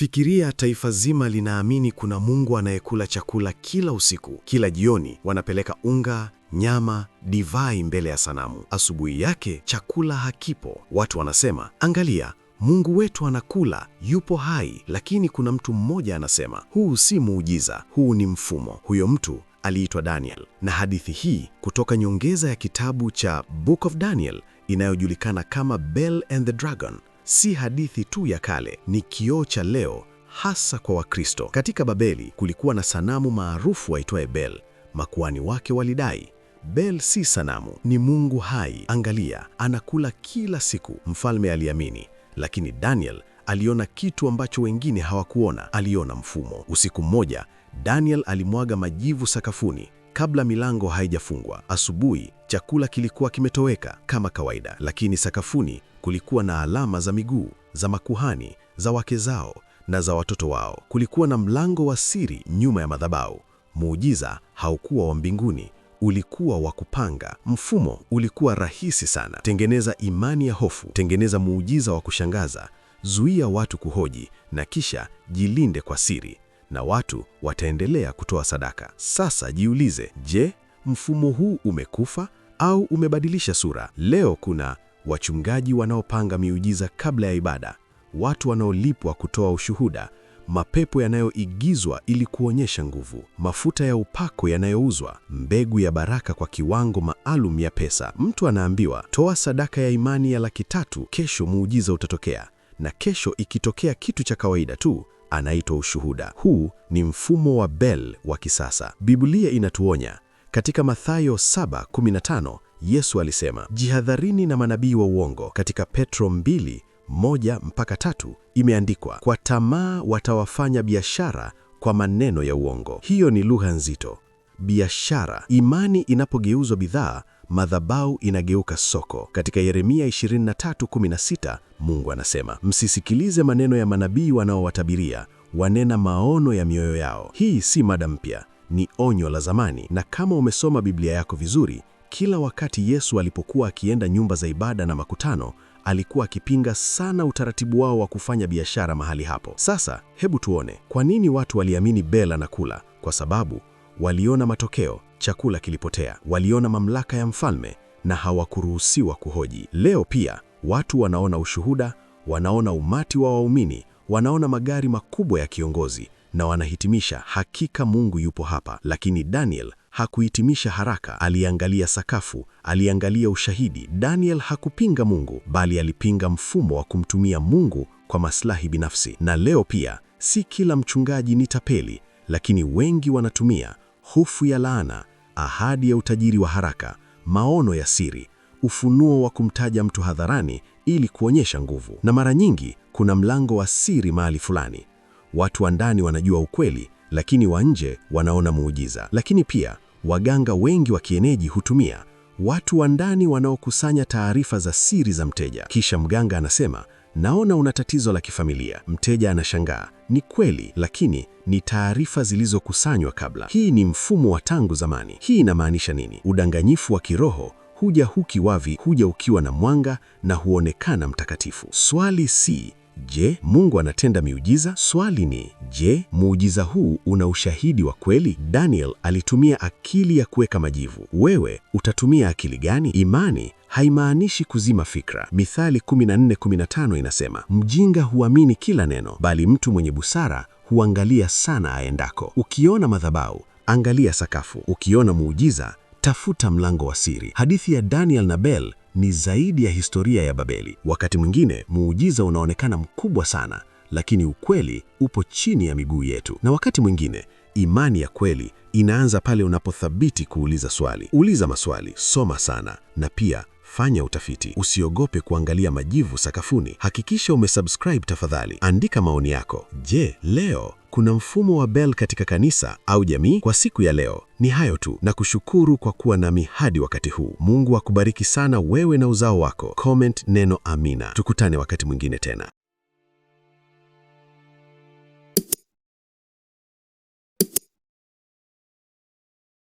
Fikiria taifa zima linaamini kuna Mungu anayekula chakula kila usiku. Kila jioni wanapeleka unga, nyama, divai mbele ya sanamu. Asubuhi yake chakula hakipo. Watu wanasema, angalia, Mungu wetu anakula, yupo hai. Lakini kuna mtu mmoja anasema, huu si muujiza, huu ni mfumo. Huyo mtu aliitwa Daniel. Na hadithi hii kutoka nyongeza ya kitabu cha Book of Daniel inayojulikana kama Bel and the Dragon. Si hadithi tu ya kale, ni kioo cha leo, hasa kwa Wakristo. Katika Babeli kulikuwa na sanamu maarufu aitwaye Bel. Makuhani wake walidai, Bel si sanamu, ni Mungu hai. Angalia, anakula kila siku. Mfalme aliamini, lakini Daniel aliona kitu ambacho wengine hawakuona. Aliona mfumo. Usiku mmoja, Daniel alimwaga majivu sakafuni kabla milango haijafungwa. Asubuhi, chakula kilikuwa kimetoweka kama kawaida, lakini sakafuni kulikuwa na alama za miguu za makuhani, za wake zao na za watoto wao. Kulikuwa na mlango wa siri nyuma ya madhabahu. Muujiza haukuwa wa mbinguni, ulikuwa wa kupanga. Mfumo ulikuwa rahisi sana: tengeneza imani ya hofu, tengeneza muujiza wa kushangaza, zuia watu kuhoji, na kisha jilinde kwa siri, na watu wataendelea kutoa sadaka. Sasa jiulize, je, mfumo huu umekufa au umebadilisha sura? Leo kuna wachungaji wanaopanga miujiza kabla ya ibada, watu wanaolipwa kutoa ushuhuda, mapepo yanayoigizwa ili kuonyesha nguvu, mafuta ya upako yanayouzwa, mbegu ya baraka kwa kiwango maalum ya pesa. Mtu anaambiwa, toa sadaka ya imani ya $300, kesho muujiza utatokea. Na kesho ikitokea kitu cha kawaida tu, anaitwa ushuhuda. Huu ni mfumo wa Bel wa kisasa. Biblia inatuonya katika Mathayo 7:15, Yesu alisema, jihadharini na manabii wa uongo. Katika Petro 2:1-3 imeandikwa, kwa tamaa watawafanya biashara kwa maneno ya uongo. Hiyo ni lugha nzito. Biashara. Imani inapogeuzwa bidhaa, madhabahu inageuka soko. Katika Yeremia 23:16, Mungu anasema, msisikilize maneno ya manabii wanaowatabiria, wanena maono ya mioyo yao. Hii si mada mpya, ni onyo la zamani. Na kama umesoma Biblia yako vizuri, kila wakati Yesu alipokuwa akienda nyumba za ibada na makutano, alikuwa akipinga sana utaratibu wao wa kufanya biashara mahali hapo. Sasa hebu tuone kwa nini watu waliamini Bel anakula. Kwa sababu waliona matokeo, chakula kilipotea. Waliona mamlaka ya mfalme na hawakuruhusiwa kuhoji. Leo pia watu wanaona ushuhuda, wanaona umati wa waumini, wanaona magari makubwa ya kiongozi, na wanahitimisha, hakika Mungu yupo hapa. Lakini Daniel hakuhitimisha haraka. Aliangalia sakafu, aliangalia ushahidi. Daniel hakupinga Mungu, bali alipinga mfumo wa kumtumia Mungu kwa maslahi binafsi. Na leo pia si kila mchungaji ni tapeli, lakini wengi wanatumia hofu ya laana, ahadi ya utajiri wa haraka, maono ya siri, ufunuo wa kumtaja mtu hadharani ili kuonyesha nguvu. Na mara nyingi kuna mlango wa siri mahali fulani. Watu wa ndani wanajua ukweli, lakini wa nje wanaona muujiza. Lakini pia waganga wengi wa kienyeji hutumia watu wa ndani wanaokusanya taarifa za siri za mteja. Kisha mganga anasema, naona una tatizo la kifamilia. Mteja anashangaa, ni kweli, lakini ni taarifa zilizokusanywa kabla. Hii ni mfumo wa tangu zamani. Hii inamaanisha nini? Udanganyifu wa kiroho huja hukiwavi, huja ukiwa na mwanga na huonekana mtakatifu. Swali si, je, Mungu anatenda miujiza? Swali ni, je, muujiza huu una ushahidi wa kweli? Daniel alitumia akili ya kuweka majivu. Wewe utatumia akili gani? Imani haimaanishi kuzima fikra. Mithali 14:15 inasema, mjinga huamini kila neno, bali mtu mwenye busara huangalia sana aendako. Ukiona madhabahu, angalia sakafu. Ukiona muujiza, tafuta mlango wa siri. Hadithi ya Daniel na Bel ni zaidi ya historia ya Babeli. Wakati mwingine muujiza unaonekana mkubwa sana, lakini ukweli upo chini ya miguu yetu. Na wakati mwingine imani ya kweli inaanza pale unapothabiti kuuliza swali. Uliza maswali, soma sana, na pia fanya utafiti. Usiogope kuangalia majivu sakafuni. Hakikisha umesubscribe tafadhali. Andika maoni yako. Je, leo kuna mfumo wa Bel katika kanisa au jamii? Kwa siku ya leo ni hayo tu, na kushukuru kwa kuwa nami hadi wakati huu. Mungu akubariki sana wewe na uzao wako. Comment neno amina. Tukutane wakati mwingine tena.